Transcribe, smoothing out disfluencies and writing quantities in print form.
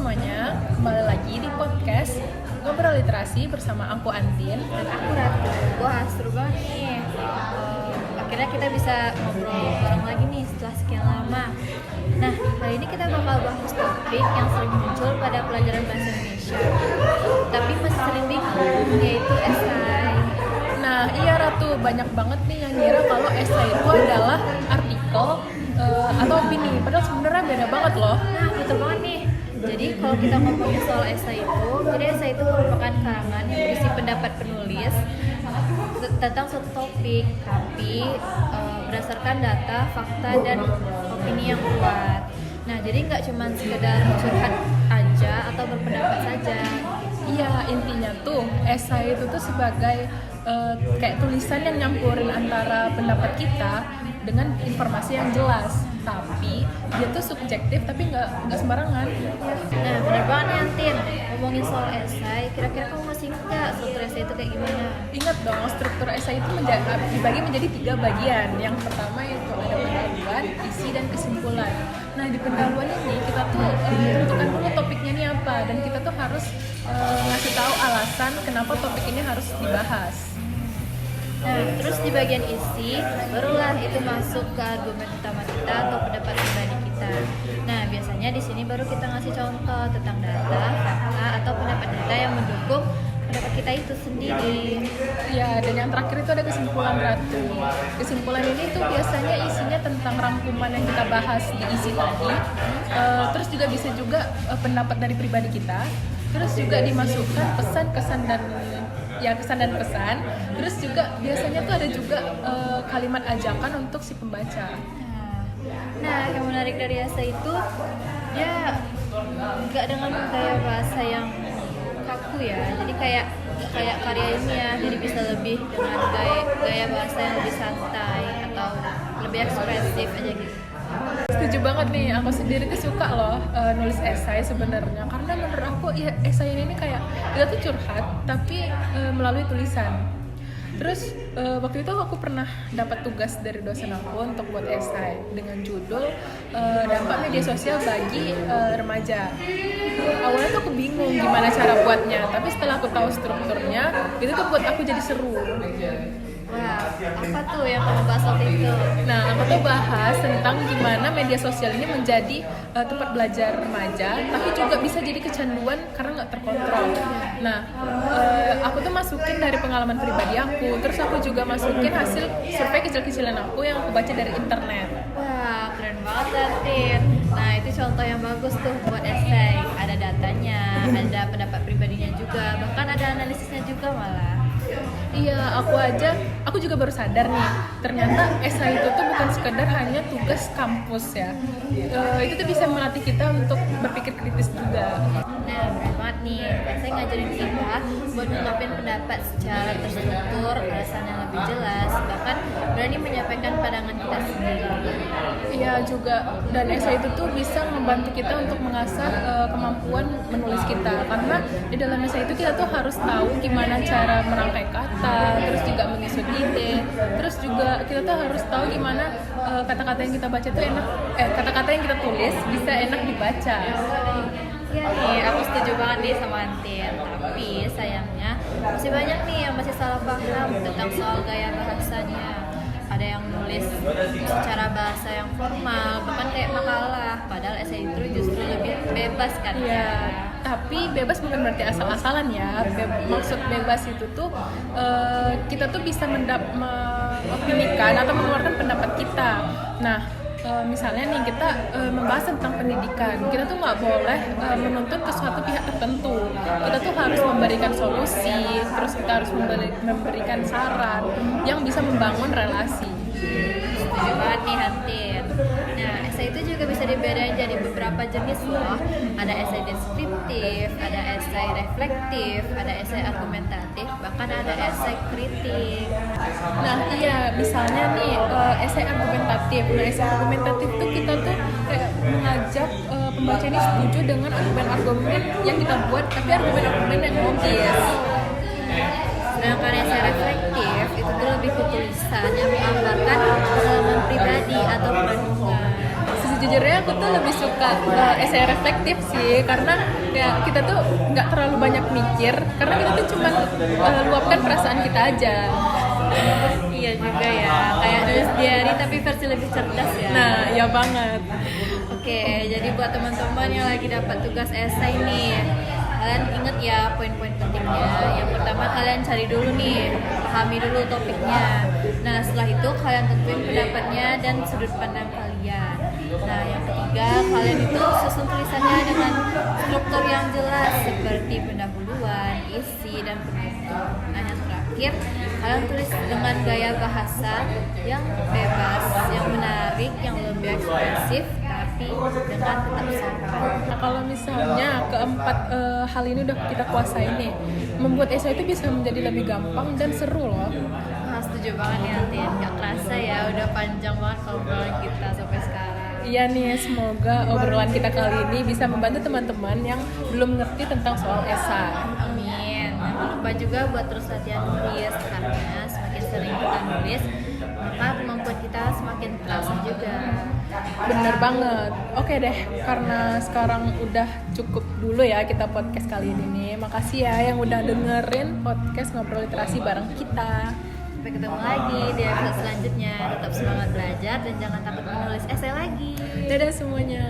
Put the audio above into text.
semuanya, kembali lagi di podcast Ngobrol Literasi bersama aku Antin dan aku Ratu. Wah, seru banget nih. Akhirnya kita bisa ngobrol bareng lagi nih setelah sekian lama. Nah, kali ini kita bakal bahas topik yang sering muncul pada pelajaran bahasa Indonesia, tapi masih sering bingung, yaitu esai. Nah, iya Ratu, banyak banget nih yang ngira kalau esai itu adalah artikel atau opini, padahal sebenarnya beda banget loh. Nah, betul banget nih. Jadi kalau kita ngomongin soal esai itu, jadi esai itu merupakan karangan yang berisi pendapat penulis tentang suatu topik, tapi berdasarkan data, fakta, dan opini yang kuat. Nah, jadi nggak cuma sekedar curhat aja atau berpendapat saja. Iya, intinya tuh esai itu tuh sebagai kayak tulisan yang nyampurin antara pendapat kita dengan informasi yang jelas, tapi dia tuh subjektif tapi nggak sembarangan. Nah, benar banget nih Antin, ngomongin soal esai, kira-kira kamu masih ingat nggak struktur esai itu kayak gimana? Ingat dong, struktur esai itu dibagi menjadi 3 bagian. Yang pertama yaitu ada pendahuluan, isi, dan kesimpulan. Nah, di pendahuluan ini kita tuh tentukan dulu topiknya ini apa, dan kita tuh harus ngasih tahu alasan kenapa topik ini harus dibahas. Nah, terus di bagian isi, barulah itu masuk ke argumen utama kita atau pendapat pribadi kita. Nah, biasanya di sini baru kita ngasih contoh tentang data, fakta, atau pendapat kita yang mendukung pendapat kita itu sendiri. Ya, dan yang terakhir itu ada kesimpulan Ratu. Kesimpulan ini tuh biasanya isinya tentang rangkuman yang kita bahas di isi tadi. Terus juga bisa juga pendapat dari pribadi kita. Terus juga dimasukkan pesan, kesan, dan pesan. Terus juga biasanya tuh ada juga kalimat ajakan untuk si pembaca. Nah, yang menarik dari esai itu dia nggak dengan gaya bahasa yang kaku ya. Jadi kayak karya ilmiah, jadi bisa lebih dengan gaya bahasa yang lebih santai atau lebih ekspresif aja gitu. Setuju banget nih, aku sendiri tuh suka loh nulis esai sebenarnya, karena menurut aku ya, esai ini kayak kita tuh curhat tapi melalui tulisan. Terus waktu itu aku pernah dapat tugas dari dosen aku untuk buat esai dengan judul dampak media sosial bagi remaja. Awalnya tuh aku bingung gimana cara buatnya, tapi setelah aku tahu strukturnya, itu tuh buat aku jadi seru. Wah, apa tuh yang kamu bahas waktu itu? Nah, aku tuh bahas tentang gimana media sosial ini menjadi tempat belajar remaja, tapi juga bisa jadi kecanduan karena nggak terkontrol. Nah, aku tuh masukin dari pengalaman pribadi aku, terus aku juga masukin hasil survei kecil-kecilan aku yang aku baca dari internet. Wah, keren banget Antin. Nah, itu contoh yang bagus tuh buat esai. Ada datanya, ada pendapat pribadinya juga, bahkan ada analisisnya juga malah. Iya, aku juga baru sadar nih, ternyata esai itu tuh bukan sekedar hanya tugas kampus ya. Itu tuh bisa melatih kita untuk berpikir kritis juga. Nah, benar banget nih, esai ngajarin kita buat mengungkapin pendapat secara terstruktur, alasan yang lebih jelas, bahkan berani menyampaikan pandangan kita sendiri. Iya juga, dan esai itu tuh bisa membantu kita untuk mengasah kemampuan menulis kita, karena di dalam esai itu kita tuh harus tahu gimana cara merangkai kata, terus juga menyusun ide, terus juga kita tuh harus tahu gimana kata-kata yang kita baca tuh kata-kata yang kita tulis bisa enak dibaca. Iya nih, aku setuju banget nih sama Antin. Tapi sayangnya masih banyak nih yang masih salah paham tentang soal gaya bahasanya. Ada yang nulis secara bahasa yang formal, bahkan kayak makalah. Padahal esai itu justru lebih bebas kan? Iya, tapi bebas bukan berarti asal-asalan ya. Maksud bebas itu tuh kita tuh bisa mengopinikan atau mengeluarkan pendapat kita. Nah, misalnya nih kita membahas tentang pendidikan, kita tuh nggak boleh menuntut ke suatu pihak tertentu. Kita tuh harus memberikan solusi, terus kita harus memberikan saran yang bisa membangun relasi. Setuju banget nih Hantin. Nah, esai itu juga bisa dibedain jadi beberapa jenis loh. Ada esai deskriptif, ada esai reflektif, ada esai argumentatif, bahkan ada esai kritik. Nah iya, misalnya nih esai argumentatif. Nah, esai argumentatif tuh kita tuh kayak mengajak pembaca ini setuju dengan argumen-argumen yang kita buat, tapi argumen-argumen yang logis. Sedangkan esai reflektif itu tuh lebih ke tulisan yang menggambarkan pengalaman pribadi atau perenungan. Sejujurnya aku tuh lebih suka esai reflektif sih, karena ya kita tuh nggak terlalu banyak mikir, karena kita tuh cuma luapkan perasaan kita aja. Iya juga ya, kayak nulis diary tapi versi lebih cerdas ya. Nah, ya banget. Oke, jadi buat teman-teman yang lagi dapat tugas esai nih, kalian inget ya poin-poin pentingnya. Yang pertama, kalian cari dulu nih, pahami dulu topiknya. Nah, setelah itu kalian tentuin pendapatnya dan sudut pandang kalian. Nah, yang ketiga, kalian itu susun tulisannya dengan struktur yang jelas seperti pendahuluan, isi, dan penutup. Nah, yang terakhir, kalian tulis dengan gaya bahasa yang bebas, yang menarik, yang lebih ekspresif, tapi dengan tetap sopan. Nah, kalau misalnya keempat hal ini udah kita kuasain nih, membuat esai itu bisa menjadi lebih gampang dan seru loh. Nah, setuju banget ya, Tin. Gak kerasa ya, udah panjang banget obrolan kita sampai sekarang. Iya nih, semoga obrolan kita kali ini bisa membantu teman-teman yang belum ngerti tentang soal esai. Amin. Jangan lupa juga buat terus latihan nulis, karena semakin sering kita nulis, maka kemampuan kita semakin terasa juga. Bener banget. Oke deh, karena sekarang udah cukup dulu ya kita podcast kali ini nih. Makasih ya yang udah dengerin podcast Ngobrol Literasi bareng kita. Sampai ketemu lagi di episode selanjutnya. Tetap semangat belajar dan jangan takut menulis esai lagi. Dadah semuanya.